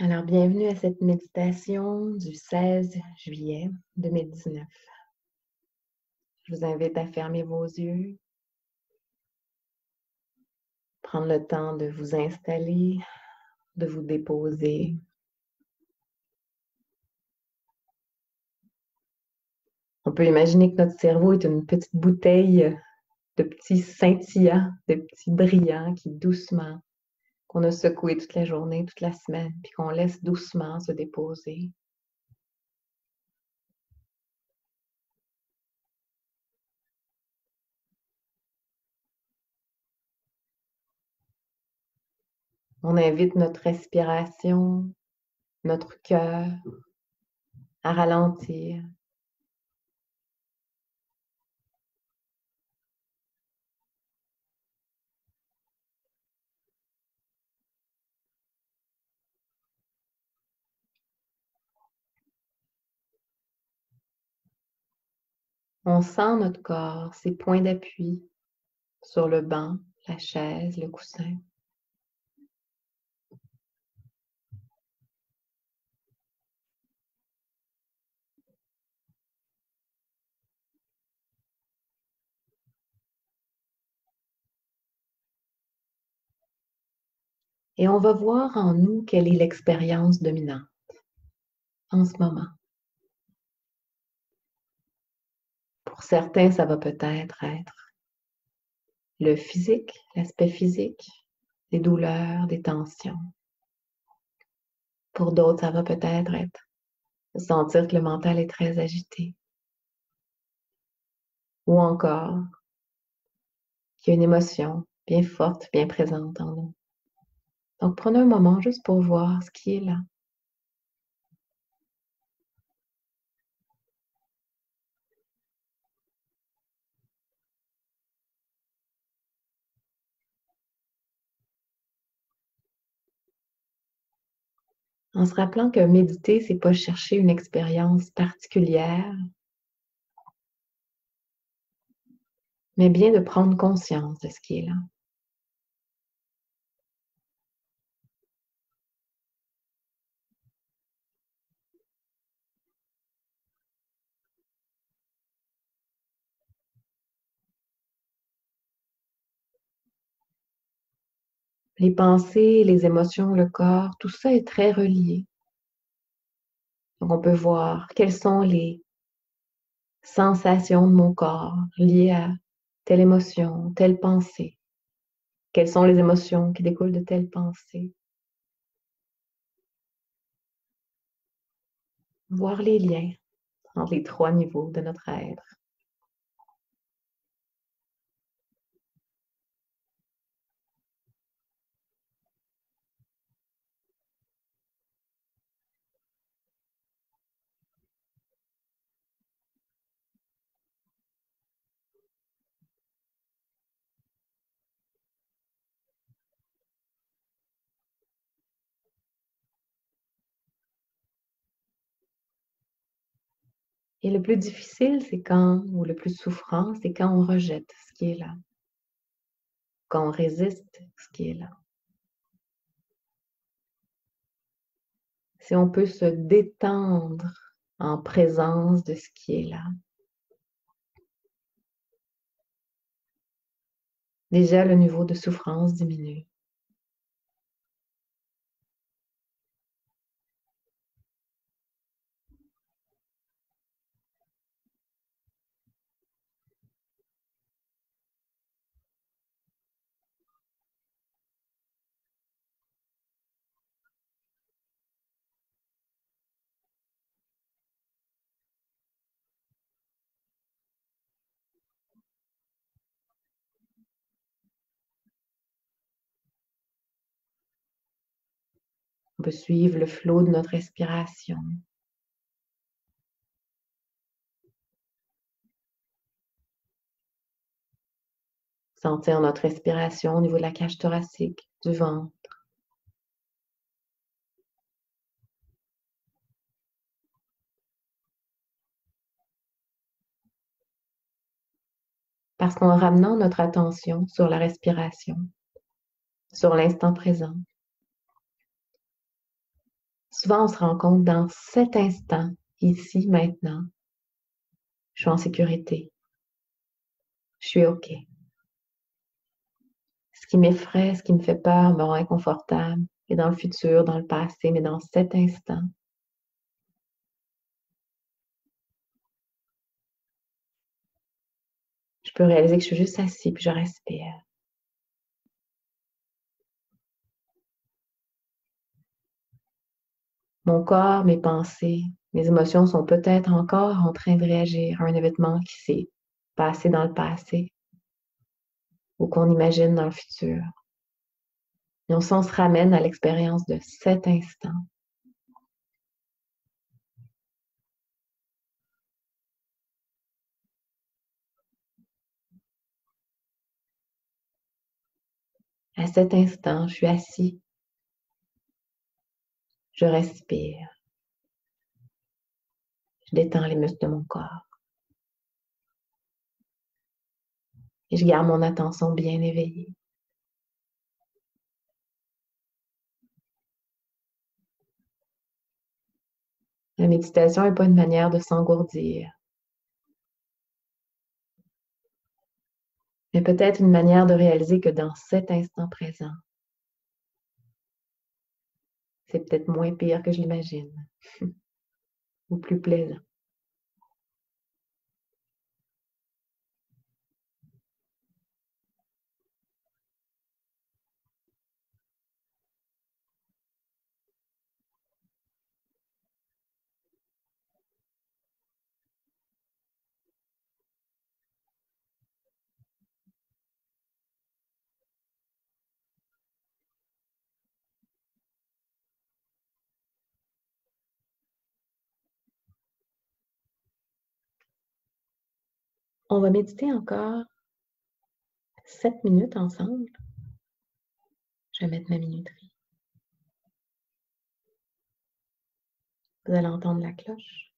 Alors, bienvenue à cette méditation du 16 juillet 2019. Je vous invite à fermer vos yeux, prendre le temps de vous installer, de vous déposer. On peut imaginer que notre cerveau est une petite bouteille de petits scintillants, de petits brillants qui doucement, qu'on a secoué toute la journée, toute la semaine, puis qu'on laisse doucement se déposer. On invite notre respiration, notre cœur à ralentir. On sent notre corps, ses points d'appui sur le banc, la chaise, le coussin. Et on va voir en nous quelle est l'expérience dominante en ce moment. Pour certains, ça va peut-être être le physique, l'aspect physique, des douleurs, des tensions. Pour d'autres, ça va peut-être être de sentir que le mental est très agité. Ou encore qu'il y a une émotion bien forte, bien présente en nous. Donc, prenez un moment juste pour voir ce qui est là. En se rappelant que méditer, c'est pas chercher une expérience particulière, mais bien de prendre conscience de ce qui est là. Les pensées, les émotions, le corps, tout ça est très relié. Donc, on peut voir quelles sont les sensations de mon corps liées à telle émotion, telle pensée. Quelles sont les émotions qui découlent de telle pensée. Voir les liens entre les trois niveaux de notre être. Et le plus difficile, c'est quand, ou le plus souffrant, c'est quand on rejette ce qui est là. Quand on résiste ce qui est là. Si on peut se détendre en présence de ce qui est là. Déjà, le niveau de souffrance diminue. On peut suivre le flot de notre respiration. Sentir notre respiration au niveau de la cage thoracique, du ventre. Parce qu'en ramenant notre attention sur la respiration, sur l'instant présent, Souvent, on se rend compte dans cet instant, ici, maintenant, je suis en sécurité. Je suis OK. Ce qui m'effraie, ce qui me fait peur, me rend inconfortable. Et dans le futur, dans le passé, mais dans cet instant, je peux réaliser que je suis juste assis puis je respire. Mon corps, mes pensées, mes émotions sont peut-être encore en train de réagir à un événement qui s'est passé dans le passé ou qu'on imagine dans le futur. Et on se ramène à l'expérience de cet instant. À cet instant, je suis assis, je respire, je détends les muscles de mon corps et je garde mon attention bien éveillée. La méditation n'est pas une manière de s'engourdir, mais peut-être une manière de réaliser que dans cet instant présent, c'est peut-être moins pire que je l'imagine ou plus plaisant. On va méditer encore 7 minutes ensemble. Je vais mettre ma minuterie. Vous allez entendre la cloche.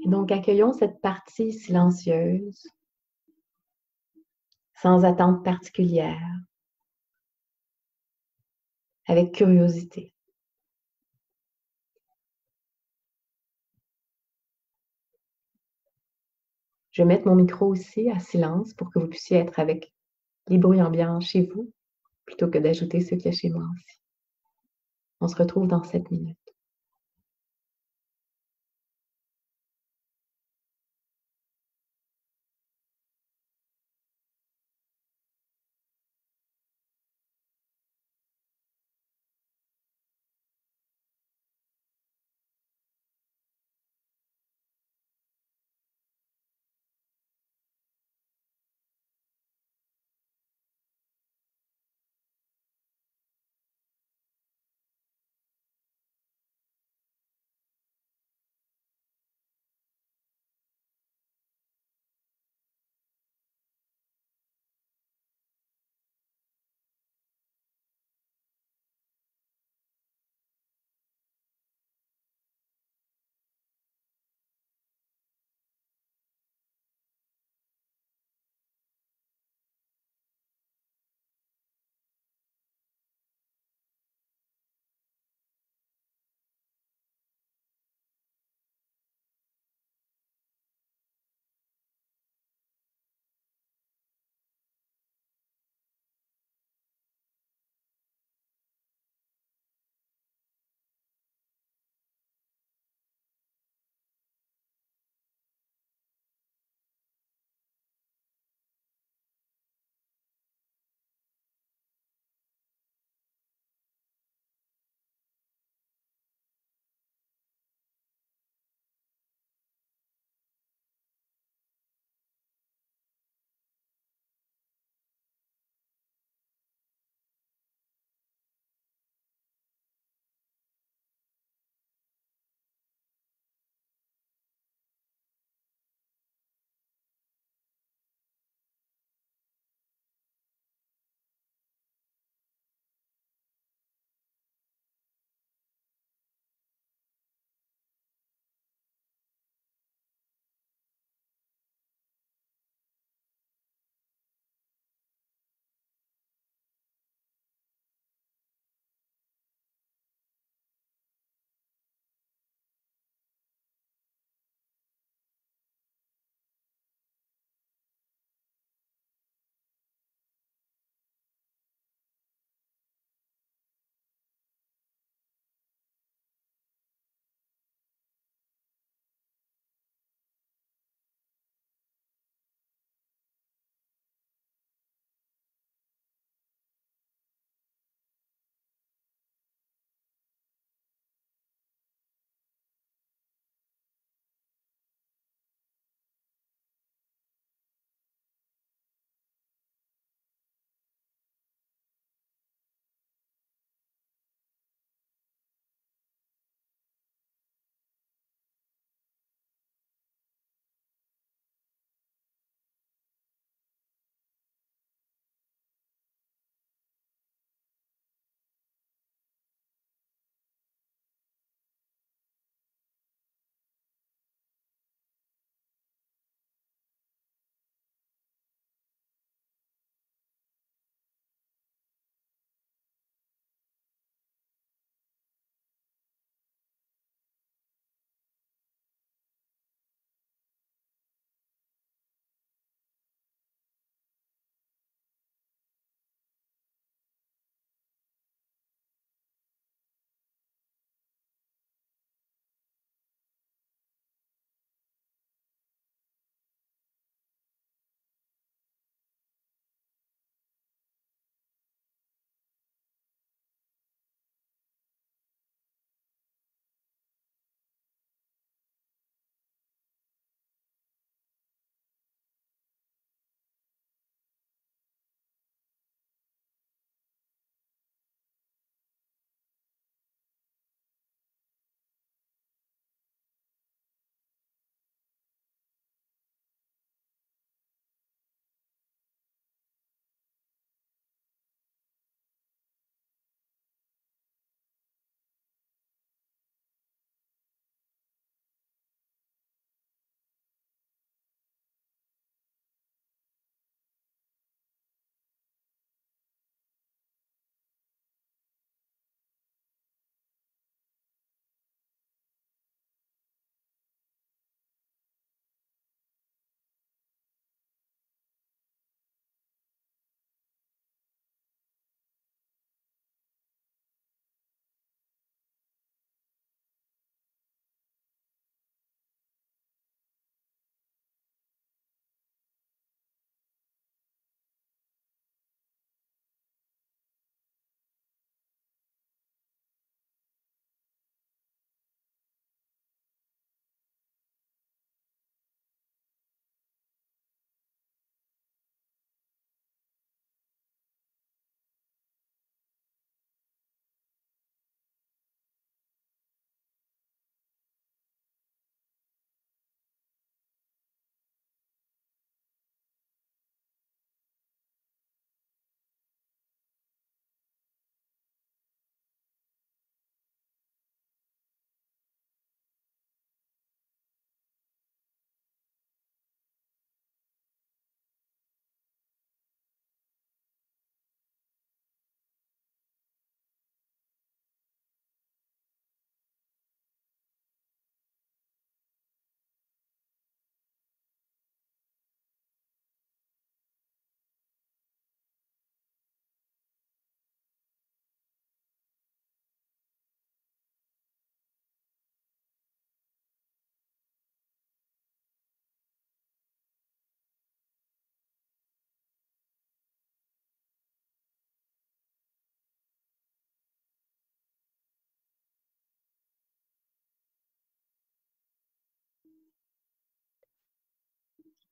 Et donc, accueillons cette partie silencieuse, sans attente particulière, avec curiosité. Je vais mettre mon micro aussi à silence pour que vous puissiez être avec les bruits ambiants chez vous, plutôt que d'ajouter ceux qu'il y a chez moi aussi. On se retrouve dans 7 minutes.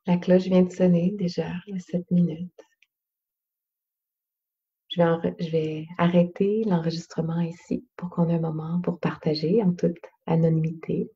La cloche vient de sonner déjà, il y a 7 minutes. Je vais arrêter l'enregistrement ici pour qu'on ait un moment pour partager en toute anonymité.